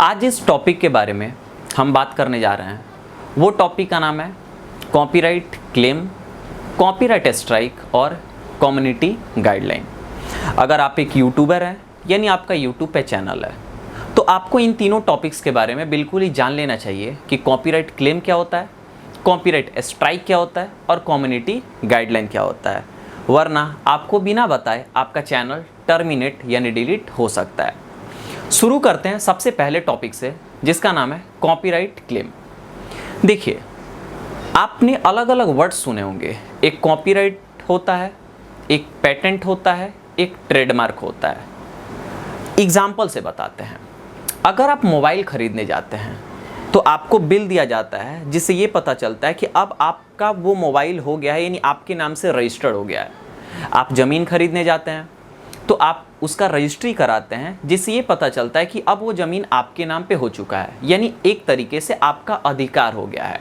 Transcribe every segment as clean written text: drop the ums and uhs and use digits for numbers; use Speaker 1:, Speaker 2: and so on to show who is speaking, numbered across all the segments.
Speaker 1: आज जिस टॉपिक के बारे में हम बात करने जा रहे हैं वो टॉपिक का नाम है कॉपीराइट क्लेम, कॉपीराइट स्ट्राइक और कम्युनिटी गाइडलाइन। अगर आप एक यूट्यूबर हैं यानी आपका यूट्यूब पे चैनल है तो आपको इन तीनों टॉपिक्स के बारे में बिल्कुल ही जान लेना चाहिए कि कॉपीराइट क्लेम क्या होता है, कॉपीराइट स्ट्राइक क्या होता है और कम्युनिटी गाइडलाइन क्या होता है, वरना आपको बिना बताए आपका चैनल टर्मिनेट यानी डिलीट हो सकता है। शुरू करते हैं सबसे पहले टॉपिक से जिसका नाम है कॉपीराइट क्लेम। देखिए, आपने अलग अलग वर्ड्स सुने होंगे। एक कॉपीराइट होता है, एक पेटेंट होता है, एक ट्रेडमार्क होता है। एग्जाम्पल से बताते हैं। अगर आप मोबाइल खरीदने जाते हैं तो आपको बिल दिया जाता है जिससे ये पता चलता है कि अब आपका वो मोबाइल हो गया है, यानी आपके नाम से रजिस्टर्ड हो गया है। आप ज़मीन खरीदने जाते हैं तो आप उसका रजिस्ट्री कराते हैं जिससे ये पता चलता है कि अब वो ज़मीन आपके नाम पे हो चुका है, यानी एक तरीके से आपका अधिकार हो गया है।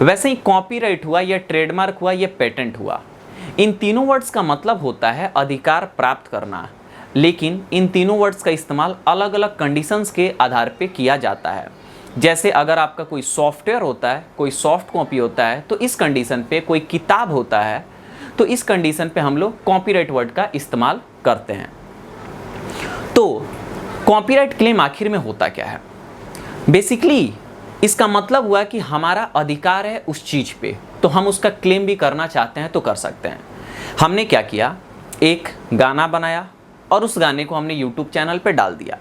Speaker 1: वैसे ही कॉपीराइट हुआ या ट्रेडमार्क हुआ या पेटेंट हुआ, इन तीनों वर्ड्स का मतलब होता है अधिकार प्राप्त करना, लेकिन इन तीनों वर्ड्स का इस्तेमाल अलग अलग कंडीशंस के आधार पे किया जाता है। जैसे अगर आपका कोई सॉफ्टवेयर होता है, कोई सॉफ्ट कॉपी होता है, तो इस कंडीशन पे कोई किताब होता है तो इस कंडीशन पे हम लोग कॉपीराइट वर्ड का इस्तेमाल करते हैं। तो कॉपीराइट क्लेम आखिर में होता क्या है? बेसिकली इसका मतलब हुआ कि हमारा अधिकार है उस चीज़ पे, तो हम उसका क्लेम भी करना चाहते हैं तो कर सकते हैं। हमने क्या किया, एक गाना बनाया और उस गाने को हमने यूट्यूब चैनल पे डाल दिया।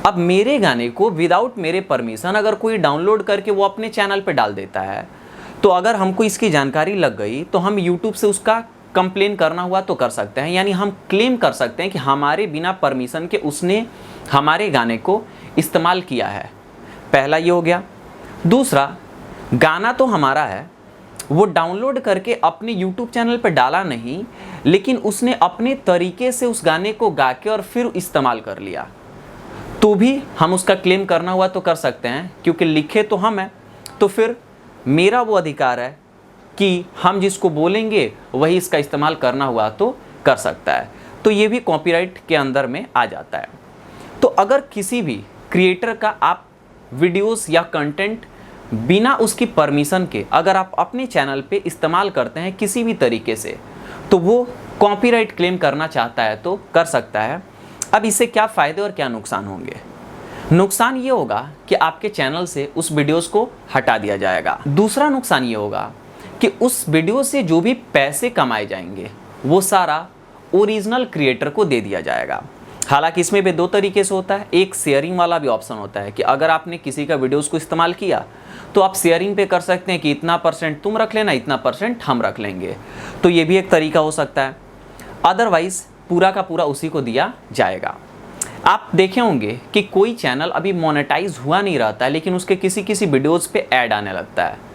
Speaker 1: अब मेरे गाने को विदाउट मेरे परमिशन अगर कोई डाउनलोड करके वो अपने चैनल पे डाल देता है तो अगर हमको इसकी जानकारी लग गई तो हम यूट्यूब से उसका कंप्लेन करना हुआ तो कर सकते हैं, यानी हम क्लेम कर सकते हैं कि हमारे बिना परमिशन के उसने हमारे गाने को इस्तेमाल किया है। पहला ये हो गया। दूसरा, गाना तो हमारा है, वो डाउनलोड करके अपने यूट्यूब चैनल पर डाला नहीं, लेकिन उसने अपने तरीके से उस गाने को गा के और फिर इस्तेमाल कर लिया, तो भी हम उसका क्लेम करना हुआ तो कर सकते हैं, क्योंकि लिखे तो हम हैं। तो फिर मेरा वो अधिकार है कि हम जिसको बोलेंगे वही इसका इस्तेमाल करना हुआ तो कर सकता है। तो ये भी कॉपीराइट के अंदर में आ जाता है। तो अगर किसी भी क्रिएटर का आप वीडियोस या कंटेंट बिना उसकी परमिशन के अगर आप अपने चैनल पे इस्तेमाल करते हैं किसी भी तरीके से, तो वो कॉपीराइट क्लेम करना चाहता है तो कर सकता है। अब इससे क्या फ़ायदे और क्या नुकसान होंगे? नुकसान ये होगा कि आपके चैनल से उस वीडियोस को हटा दिया जाएगा। दूसरा नुकसान ये होगा कि उस वीडियो से जो भी पैसे कमाए जाएंगे वो सारा ओरिजिनल क्रिएटर को दे दिया जाएगा। हालांकि इसमें भी दो तरीके से होता है। एक शेयरिंग वाला भी ऑप्शन होता है कि अगर आपने किसी का वीडियोस को इस्तेमाल किया तो आप शेयरिंग पे कर सकते हैं कि इतना % तुम रख लेना, इतना % हम रख लेंगे। तो ये भी एक तरीका हो सकता है। अदरवाइज़ पूरा का पूरा उसी को दिया जाएगा। आप देखे होंगे कि कोई चैनल अभी मोनेटाइज हुआ नहीं रहता है, लेकिन उसके किसी वीडियोस पे ऐड आने लगता है।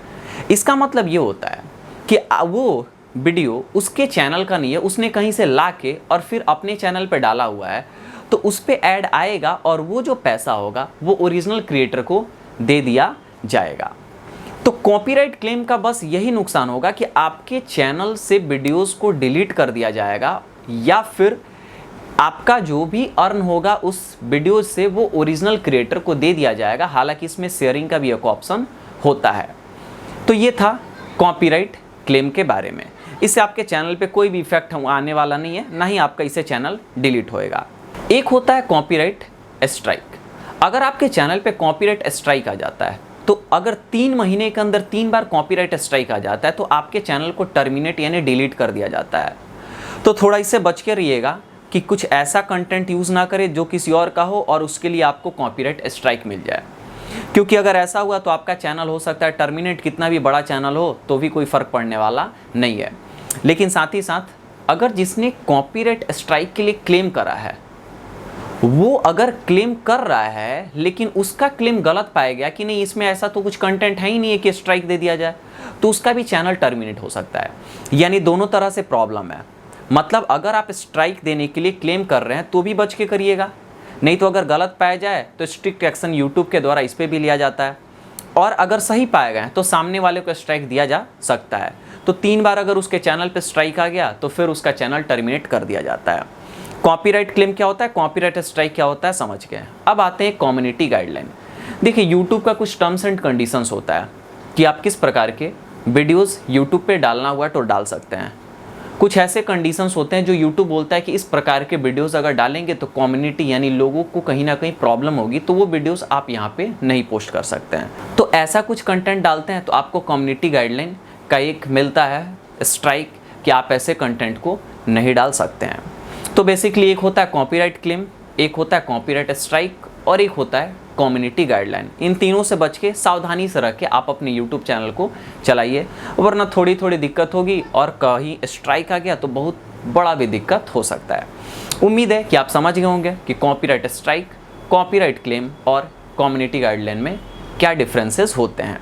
Speaker 1: इसका मतलब ये होता है कि वो वीडियो उसके चैनल का नहीं है, उसने कहीं से ला के और फिर अपने चैनल पे डाला हुआ है, तो उस पे ऐड आएगा और वो जो पैसा होगा वो ओरिजिनल क्रिएटर को दे दिया जाएगा। तो कॉपीराइट क्लेम का बस यही नुकसान होगा कि आपके चैनल से वीडियोस को डिलीट कर दिया जाएगा, या फिर आपका जो भी अर्न होगा उस वीडियो से वो ओरिजिनल क्रिएटर को दे दिया जाएगा। हालांकि इसमें शेयरिंग का भी एक ऑप्शन होता है। तो ये था कॉपीराइट क्लेम के बारे में। इससे आपके चैनल पे कोई भी इफेक्ट आने वाला नहीं है, ना ही आपका इससे चैनल डिलीट होएगा। एक होता है कॉपीराइट स्ट्राइक। अगर आपके चैनल पे कॉपीराइट स्ट्राइक आ जाता है तो अगर 3 महीने के अंदर 3 बार कॉपीराइट स्ट्राइक आ जाता है तो आपके चैनल को टर्मिनेट यानी डिलीट कर दिया जाता है। तो थोड़ा इससे बच के रहिएगा कि कुछ ऐसा कंटेंट यूज़ ना करें जो किसी और का हो और उसके लिए आपको कॉपीराइट स्ट्राइक मिल जाए, क्योंकि अगर ऐसा हुआ तो आपका चैनल हो सकता है टर्मिनेट, कितना भी बड़ा चैनल हो तो भी कोई फ़र्क पड़ने वाला नहीं है। लेकिन साथ ही साथ अगर जिसने कॉपीराइट स्ट्राइक के लिए क्लेम करा है वो अगर क्लेम कर रहा है लेकिन उसका क्लेम गलत पाया गया कि नहीं इसमें ऐसा तो कुछ कंटेंट है ही नहीं है कि स्ट्राइक दे दिया जाए, तो उसका भी चैनल टर्मिनेट हो सकता है। यानी दोनों तरह से प्रॉब्लम है। मतलब अगर आप स्ट्राइक देने के लिए क्लेम कर रहे हैं तो भी बच के करिएगा, नहीं तो अगर गलत पाया जाए तो स्ट्रिक्ट एक्शन यूट्यूब के द्वारा इस पर भी लिया जाता है, और अगर सही पाया गया तो सामने वाले को स्ट्राइक दिया जा सकता है। तो 3 बार अगर उसके चैनल पर स्ट्राइक आ गया तो फिर उसका चैनल टर्मिनेट कर दिया जाता है। कॉपीराइट क्लेम क्या होता है, कॉपीराइट स्ट्राइक क्या होता है, समझ गए। अब आते हैं कम्युनिटी गाइडलाइन। देखिए यूट्यूब का कुछ टर्म्स एंड कंडीशंस होता है कि आप किस प्रकार के वीडियोस यूट्यूब पे डालना हुआ तो डाल सकते हैं। कुछ ऐसे कंडीशंस होते हैं जो यूट्यूब बोलता है कि इस प्रकार के वीडियोस अगर डालेंगे तो कम्युनिटी यानी लोगों को कहीं ना कहीं प्रॉब्लम होगी, तो वो वीडियोस आप यहाँ पे नहीं पोस्ट कर सकते हैं। तो ऐसा कुछ कंटेंट डालते हैं तो आपको कम्युनिटी गाइडलाइन का एक मिलता है स्ट्राइक कि आप ऐसे कंटेंट को नहीं डाल सकते हैं। तो बेसिकली एक होता है कॉपीराइट क्लेम, एक होता है कॉपीराइट स्ट्राइक और एक होता है कम्युनिटी गाइडलाइन। इन तीनों से बच के सावधानी से रख के आप अपने यूट्यूब चैनल को चलाइए, वरना थोड़ी थोड़ी दिक्कत होगी और कहीं स्ट्राइक आ गया तो बहुत बड़ा भी दिक्कत हो सकता है। उम्मीद है कि आप समझ गए होंगे कि कॉपीराइट स्ट्राइक, कॉपीराइट क्लेम और कम्युनिटी गाइडलाइन में क्या डिफरेंसेस होते हैं।